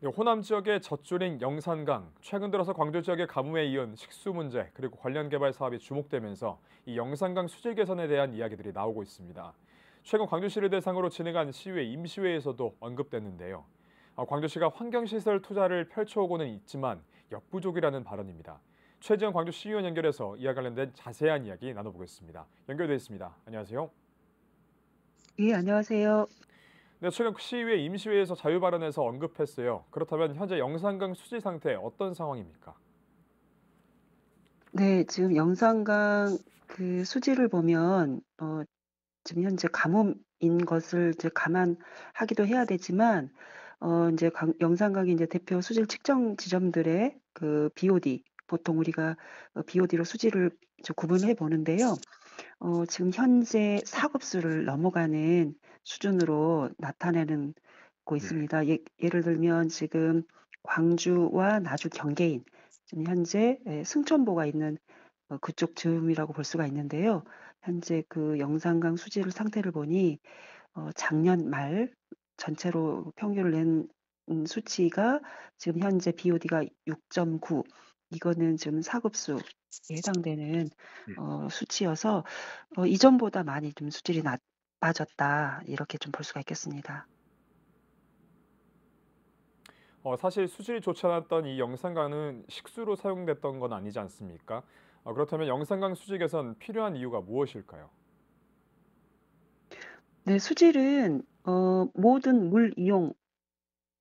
네, 호남 지역의 젖줄인 영산강, 최근 들어서 광주 지역의 가뭄에 이은 식수 문제, 그리고 관련 개발 사업이 주목되면서 이 영산강 수질 개선에 대한 이야기들이 나오고 있습니다. 최근 광주시를 대상으로 진행한 시의회 임시회에서도 언급됐는데요. 광주시가 환경시설 투자를 펼쳐오고는 있지만 역부족이라는 발언입니다. 최지영 광주시의원 연결해서 이와 관련된 자세한 이야기 나눠보겠습니다. 연결돼 있습니다. 안녕하세요. 예, 안녕하세요. 네, 최근 시의회 임시회에서 자유 발언에서 언급했어요. 그렇다면 현재 영산강 수질 상태 어떤 상황입니까? 네, 지금 영산강 수지를 보면 지금 현재 가뭄인 것을 이제 감안하기도 해야 되지만 인제 영산강의 인제 대표 수질 측정 지점들의 BOD, 보통 우리가 BOD로 수질을 이제 구분해 보는데요. 지금 현재 4급수를 넘어가는 수준으로 나타내는 고 네. 있습니다. 예를 들면 지금 광주와 나주 경계인, 지금 현재 승천보가 있는 그쪽 즈음이라고 볼 수가 있는데요. 현재 그 영산강 수질 상태를 보니 작년 말 전체로 평균을 낸 수치가 지금 현재 BOD가 6.9, 이거는 지금 4급수에 해당되는 수치여서 이전보다 많이 좀 수질이 나빠졌다, 이렇게 좀 볼 수가 있겠습니다. 사실 수질이 좋지 않았던 이 영산강은 식수로 사용됐던 건 아니지 않습니까? 그렇다면 영산강 수질 개선 필요한 이유가 무엇일까요? 네, 수질은 모든 물 이용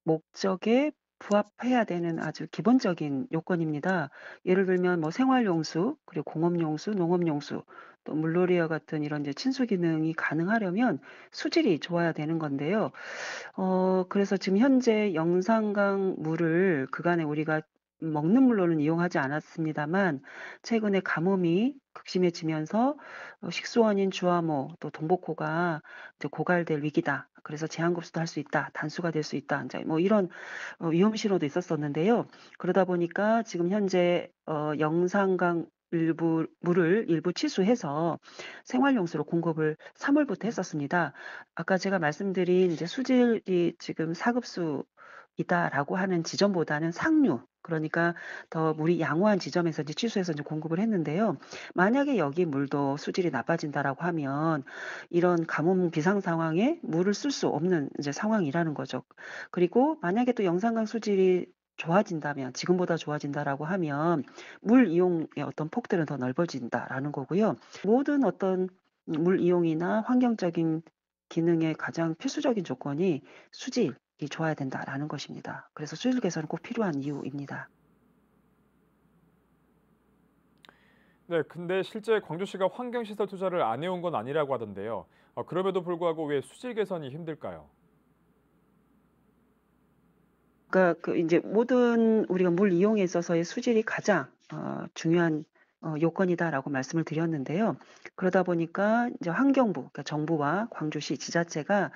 목적에 부합해야 되는 아주 기본적인 요건입니다. 예를 들면 뭐 생활용수, 그리고 공업용수, 농업용수, 또 물놀이와 같은 이런 이제 친수 기능이 가능하려면 수질이 좋아야 되는 건데요. 그래서 지금 현재 영산강 물을 그간에 우리가 먹는 물로는 이용하지 않았습니다만, 최근에 가뭄이 극심해지면서 식수원인 주화모 또 동복호가 이제 고갈될 위기다, 그래서 제한급수도 할 수 있다, 단수가 될 수 있다, 인제 뭐 이런 위험 신호도 있었었는데요. 그러다 보니까 지금 현재 영산강 일부 물을 일부 취수해서 생활용수로 공급을 3 월부터 했었습니다. 아까 제가 말씀드린 이제 수질이 지금 4급수이다라고 하는 지점보다는 상류, 그러니까 더 물이 양호한 지점에서 이제 취수해서 이제 공급을 했는데요. 만약에 여기 물도 수질이 나빠진다라고 하면 이런 가뭄 비상 상황에 물을 쓸 수 없는 이제 상황이라는 거죠. 그리고 만약에 또 영산강 수질이 좋아진다면, 지금보다 좋아진다라고 하면 물 이용의 어떤 폭들은 더 넓어진다라는 거고요. 모든 어떤 물 이용이나 환경적인 기능의 가장 필수적인 조건이 수질이 좋아야 된다라는 것입니다. 그래서 수질 개선은 꼭 필요한 이유입니다. 네, 근데 실제 광주시가 환경시설 투자를 안 해온 건 아니라고 하던데요. 그럼에도 불구하고 왜 수질 개선이 힘들까요? 그러니까 인제 모든 우리가 물 이용에 있어서의 수질이 가장 중요한 요건이다라고 말씀을 드렸는데요. 그러다 보니까 이제 환경부, 그러니까 정부와 광주시 지자체가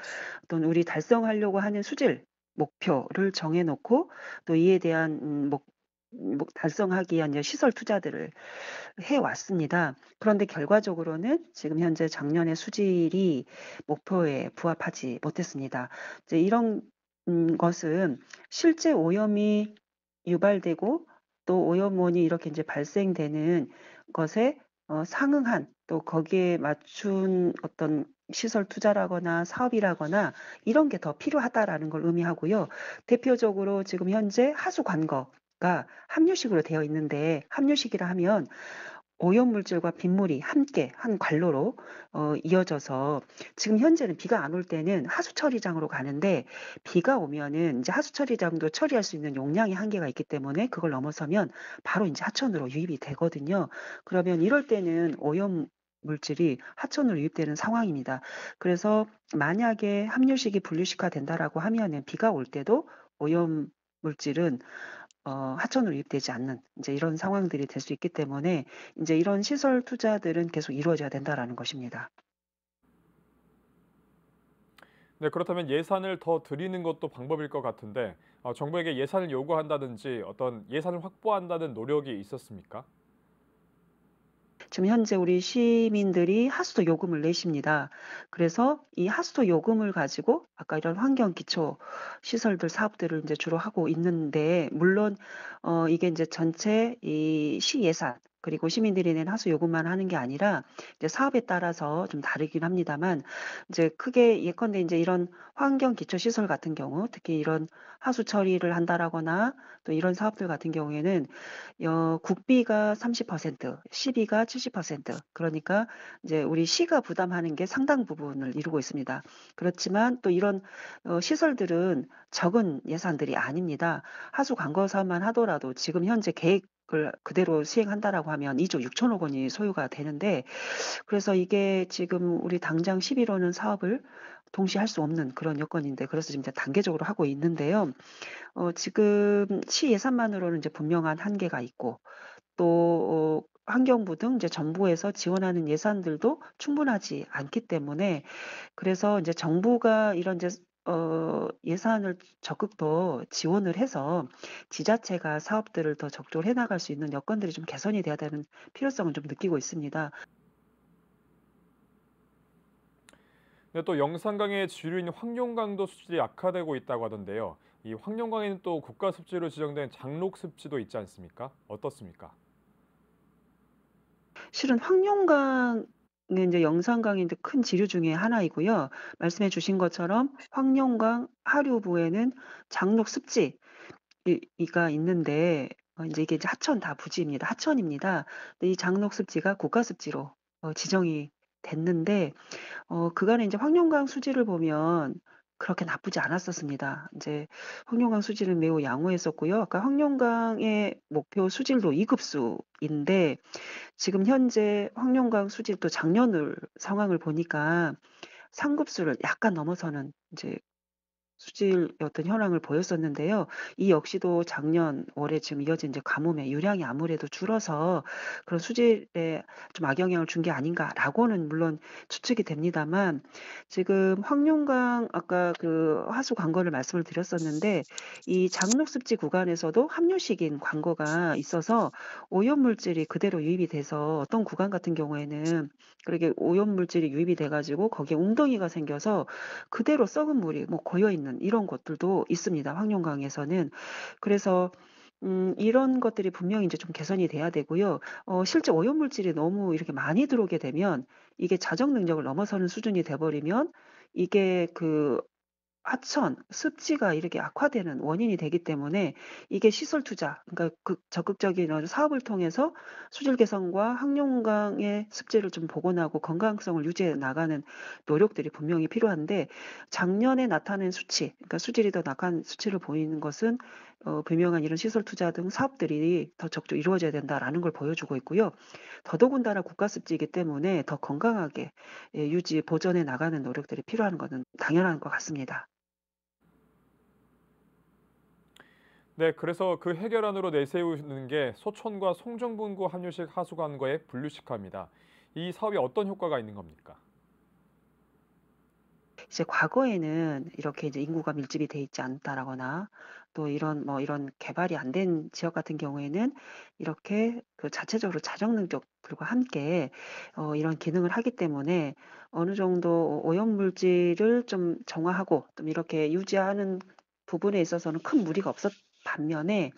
어떤 우리 달성하려고 하는 수질 목표를 정해 놓고, 또 이에 대한 달성하기 위한 이제 시설 투자들을 해 왔습니다. 그런데 결과적으로는 지금 현재 작년의 수질이 목표에 부합하지 못했습니다. 이제 이런 것은 실제 오염이 유발되고 또 오염원이 이렇게 인제 발생되는 것에 상응한, 또 거기에 맞춘 어떤 시설 투자라거나 사업이라거나 이런 게 더 필요하다라는 걸 의미하고요. 대표적으로 지금 현재 하수 관거가 함유식으로 되어 있는데, 함유식이라 하면 오염물질과 빗물이 함께 한 관로로 이어져서, 지금 현재는 비가 안 올 때는 하수 처리장으로 가는데, 비가 오면은 인제 하수 처리장도 처리할 수 있는 용량의 한계가 있기 때문에 그걸 넘어서면 바로 인제 하천으로 유입이 되거든요. 그러면 이럴 때는 오염 물질이 하천으로 유입되는 상황입니다. 그래서 만약에 함유식이 분류식화 된다라고 하면은 비가 올 때도 오염 물질은 하천으로 유입되지 않는 인제 이런 상황들이 될 수 있기 때문에 인제 이런 시설 투자들은 계속 이루어져야 된다라는 것입니다. 네, 그렇다면 예산을 더 들이는 것도 방법일 것 같은데 정부에게 예산을 요구한다든지 어떤 예산을 확보한다는 노력이 있었습니까? 지금 현재 우리 시민들이 하수도 요금을 내십니다. 그래서 이 하수도 요금을 가지고 아까 이런 환경 기초 시설들 사업들을 인제 주로 하고 있는데 물론 이게 인제 전체 이 시 예산 그리고 시민들이 낸 하수 요금만 하는 게 아니라 이제 사업에 따라서 좀 다르긴 합니다만 이제 크게 예컨대 인제 이런 환경 기초 시설 같은 경우 특히 이런 하수 처리를 한다라거나 또 이런 사업들 같은 경우에는 국비가 30% 시비가 70% 그러니까 이제 우리 시가 부담하는 게 상당 부분을 이루고 있습니다. 그렇지만 또 이런 시설들은 적은 예산들이 아닙니다. 하수 관거 사업만 하더라도 지금 현재 계획을 그대로 시행한다라고 하면 2조 6천억 원이 소요가 되는데 그래서 이게 지금 우리 당장 11 호는 사업을 동시에 할 수 없는 그런 여건인데 그래서 지금 이제 단계적으로 하고 있는데요. 지금 시 예산만으로는 이제 분명한 한계가 있고 또 환경부 등 이제 정부에서 지원하는 예산들도 충분하지 않기 때문에 그래서 인제 정부가 이런 이제 예산을 적극 더 지원을 해서 지자체가 사업들을 더 적극적으로 해 나갈 수 있는 여건들이 좀 개선이 돼야 되는 필요성을 좀 느끼고 있습니다. 근데 또 영산강의 주류인 황룡강도 수질이 악화되고 있다고 하던데요. 이 황룡강에는 또 국가 습지로 지정된 장록 습지도 있지 않습니까? 어떻습니까? 실은 황룡강은 인제 영산강의 인제 큰 지류 중에 하나이고요. 말씀해 주신 것처럼 황룡강 하류부에는 장록 습지 이가 있는데 인제 이게 이제 하천 다 부지입니다. 하천입니다. 근데 이 장록 습지가 국가 습지로 지정이 됐는데 그간에 인제 황룡강 수질을 보면 그렇게 나쁘지 않았었습니다. 인제 황룡강 수질은 매우 양호했었고요. 아까 황룡강의 목표 수질도 2 급수인데 지금 현재 황룡강 수질도 작년을 상황을 보니까 3 급수를 약간 넘어서는 인제 수질의 어떤 현황을 보였었는데요. 이 역시도 작년 올해 지금 이어진 이제 가뭄에 유량이 아무래도 줄어서 그런 수질에 좀 악영향을 준 게 아닌가라고는 물론 추측이 됩니다만 지금 황룡강 아까 그 하수 관거를 말씀을 드렸었는데 이 장록습지 구간에서도 함유식인 관거가 있어서 오염물질이 그대로 유입이 돼서 어떤 구간 같은 경우에는 그렇게 오염물질이 유입이 돼 가지고 거기에 웅덩이가 생겨서 그대로 썩은 물이 뭐 고여 있는 이런 곳들도 있습니다, 황룡강에서는. 그래서 이런 것들이 분명히 인제 좀 개선이 돼야 되고요. 실제 오염물질이 너무 이렇게 많이 들어오게 되면 이게 자정 능력을 넘어서는 수준이 돼 버리면 이게 그 하천, 습지가 이렇게 악화되는 원인이 되기 때문에 이게 시설 투자 그러니까 적극적인 사업을 통해서 수질 개선과 항룡강의 습지를 좀 복원하고 건강성을 유지해 나가는 노력들이 분명히 필요한데 작년에 나타낸 수치 그러니까 수질이 더 낙한 수치를 보이는 것은 분명한 이런 시설 투자 등 사업들이 더 적극적으로 이루어져야 된다라는 걸 보여주고 있고요. 더더군다나 국가 습지이기 때문에 더 건강하게 유지 보존해 나가는 노력들이 필요한 거는 당연한 것 같습니다. 네, 그래서 그 해결안으로 내세우는 게 소천과 송정분구 함유식 하수관과의 분류식화입니다. 이 사업이 어떤 효과가 있는 겁니까? 이제 과거에는 이렇게 이제 인구가 밀집이 돼 있지 않다라거나 또 이런 뭐 이런 개발이 안 된 지역 같은 경우에는 이렇게 그 자체적으로 자정 능력들과 함께 이런 기능을 하기 때문에 어느 정도 오염 물질을 좀 정화하고 좀 이렇게 유지하는 부분에 있어서는 큰 무리가 없었 반면에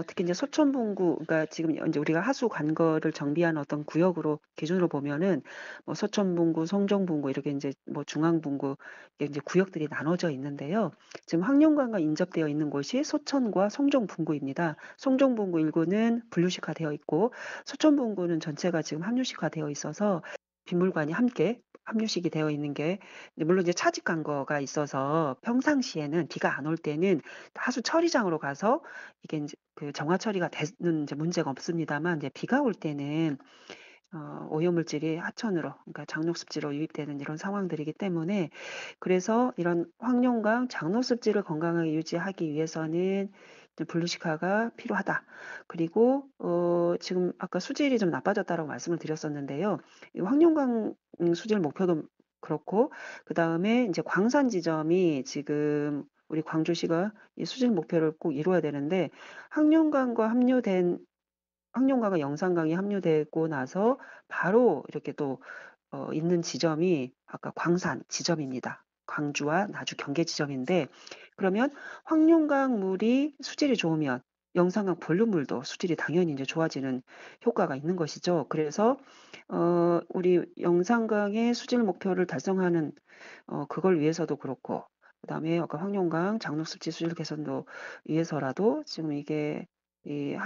특히 인제 서촌분구 그러니까 지금 인제 우리가 하수 관거를 정비하는 어떤 구역으로 기준으로 보면은 뭐 서촌분구, 송정분구 이렇게 인제 뭐 중앙분구 이게 인제 구역들이 나눠져 있는데요. 지금 황룡강과 인접되어 있는 곳이 서촌과 송정분구입니다. 송정분구 일구는 분류식화되어 있고 서촌분구는 전체가 지금 함유식화되어 있어서 빗물관이 함께 함유식이 되어 있는 게 이제 물론 이제 차직 관거가 있어서 평상시에는 비가 안 올 때는 하수 처리장으로 가서 이게 인제 그 정화 처리가 되는 이제 문제가 없습니다만 이제 비가 올 때는 오염물질이 하천으로 그러니까 장록습지로 유입되는 이런 상황들이기 때문에 그래서 이런 황룡강 장록습지를 건강하게 유지하기 위해서는 좀 분류식화가 필요하다. 그리고 지금 아까 수질이 좀 나빠졌다라고 말씀을 드렸었는데요. 이 황룡강 수질 목표도 그렇고 그다음에 인제 광산 지점이 지금 우리 광주시가 이 수질 목표를 꼭 이루어야 되는데 황룡강과 함유된 황룡강과 영산강이 합류되고 나서 바로 이렇게 또 있는 지점이 아까 광산 지점입니다. 광주와 나주 경계 지점인데 그러면 황룡강 물이 수질이 좋으면 영산강 본류물도 수질이 당연히 이제 좋아지는 효과가 있는 것이죠. 그래서 우리 영산강의 수질 목표를 달성하는 그걸 위해서도 그렇고 그다음에 아까 황룡강 장로습지 수질 개선도 위해서라도 지금 이게 이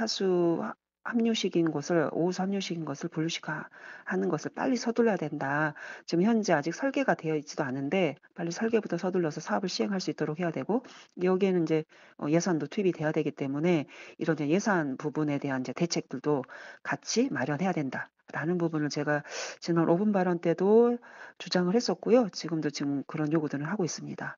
합류식인 것을 오후 합류식인 것을 분류식하는 것을 빨리 서둘러야 된다. 지금 현재 아직 설계가 되어 있지도 않은데 빨리 설계부터 서둘러서 사업을 시행할 수 있도록 해야 되고 여기에는 이제 예산도 투입이 돼야 되기 때문에 이런 이제 예산 부분에 대한 이제 대책들도 같이 마련해야 된다. 라는 부분을 제가 지난 5분 발언 때도 주장을 했었고요. 지금 그런 요구들을 하고 있습니다.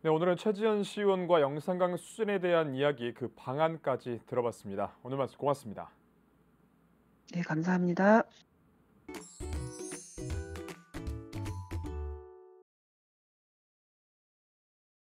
네, 오늘은 최지연 시의원과 영산강 수준에 대한 이야기 그 방안까지 들어봤습니다. 오늘 말씀 고맙습니다. 네, 감사합니다.